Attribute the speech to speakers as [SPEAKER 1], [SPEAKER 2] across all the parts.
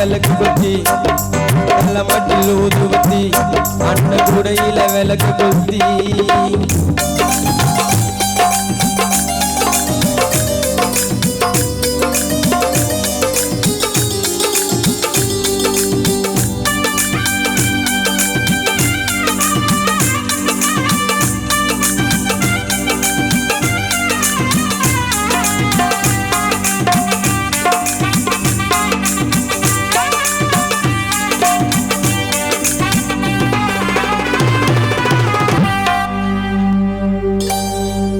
[SPEAKER 1] விளக்கு கொத்தி நல்ல மட்டில் ஊதுவத்தி அண்ண கூடையில விளக்கு கொத்தி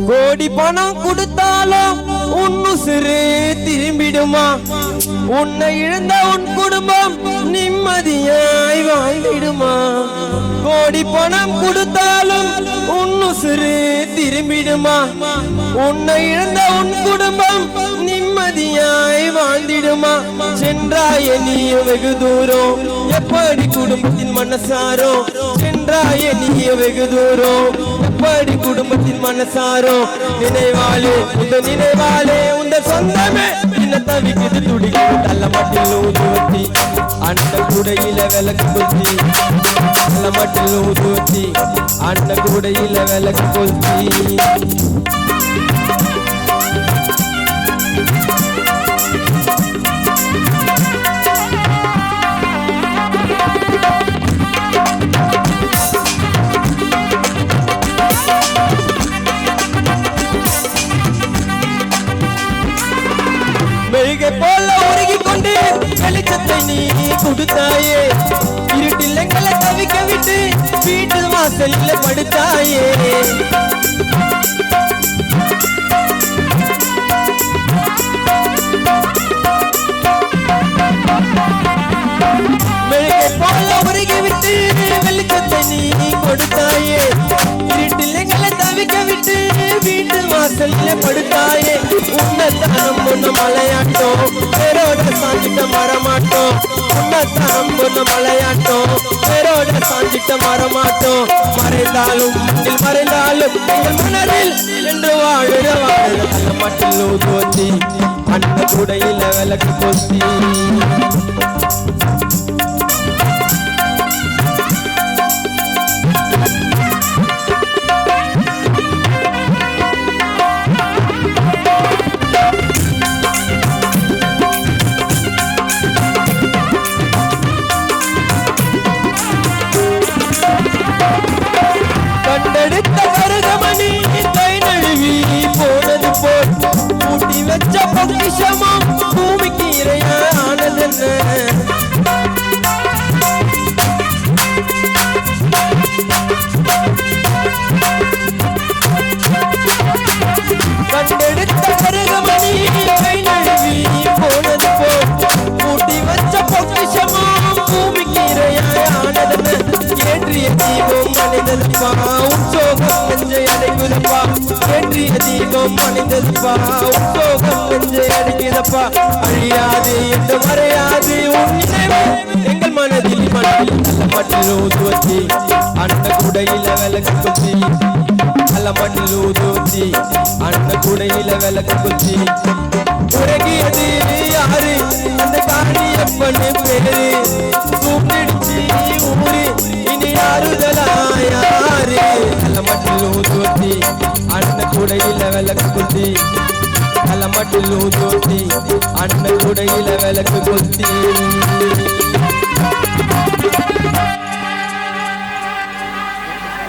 [SPEAKER 1] கோடி பணம் கொடுத்தாலும் உன்னு சிறு திரும்பிடுமா உன்னை இழந்த உன் குடும்பம் நிம்மதியாய் வாழ்ந்திடுமா கோடி பணம் கொடுத்தாலும் உன்னு சிறு திரும்பிடுமா உன்னை இழந்த உன் குடும்பம் நிம்மதியாய் வாழ்ந்திடுமா சென்றாய நீய வெகு தூரம் எப்படி குடும்பத்தின் மனசாரோ சென்றாய நீய வெகு தூரம் எப்படி குடும்பத்தின் மனசாரோ நினைவாலே உந்த சொந்தமே என்ன தவிக்குது துடிக்குது நல்ல மட்டில் ஊதுவத்தி அண்ண கூடையில விளக்கு கொத்தி நல்ல மட்டில் ஊதுவத்தி அண்ண கூடையில விளக்கு கொத்தி மெழுகை போல உருகி கொண்டு வெளிச்சத்தை நீ கொடுத்தாயே இருட்டில் எங்களை தவிக்க விட்டு வீட்டு வாசலில் படுத்தாயே மெழுகை போல உருகி விட்டு வெளிச்சத்தை நீ கொடுத்தாயே இருட்டில் எங்களை தவிக்க விட்டு வீட்டு வாசலில் படுத்தாயே உன்னதானம் பொண்ணு மலையாட்டோம் பேரோட சாஞ்சிட்ட மரமாட்டோம் உன்னதானம் பொண்ணு மலையாட்டோம் பேரோட சாஞ்சிட்ட மரமாட்டோம் மறைந்தாலும் மறைந்தாலும் எங்கள் மனதில் என்று வாழுற வாழுற நல்ல மட்டில் ஊதுவத்தி அண்ண கூடையில விளக்கு கொத்தி கண்டெடுத்த கருகமணி கை நழுவி போனது போல் பூட்டி வச்ச பொக்கிஷமும் பூமிக்கு இரையானதென்ன கண்டெடுத்த கருகமணி கை நழுவி போனது போல் பூட்டி வச்ச பொக்கிஷமும் பூமிக்கு இரையானதென்ன ஏற்றிய தீபம் மனிதப்பா உன் சோகம் நெஞ்சை அடைக்குதப்பா ஏற்றிய தீபம் மனிதப்பா உன் சோகம் நெஞ்சை அடைக்குதப்பா அழியாது என்று மறையாது உன் நினைவு எங்கள் மனதில் நல்ல மட்டில் ஊதுவத்தி அண்ண கூடையில விளக்கு கொத்தி நல்ல மட்டில் ஊதுவத்தி அண்ண கூடையில விளக்கு கொத்தி உறங்கியது யாரு அந்த காணியப்பன்னு பேரு கூப்பிடுச்சு ஊரு இனி யாருதலாயாரு நல்ல மட்டில் ஊதுவத்தி அண்ண கூடையில விளக்கு கொத்தி நல்ல மட்டில் ஊதுவத்தி அண்ண கூடையில விளக்கு கொத்தி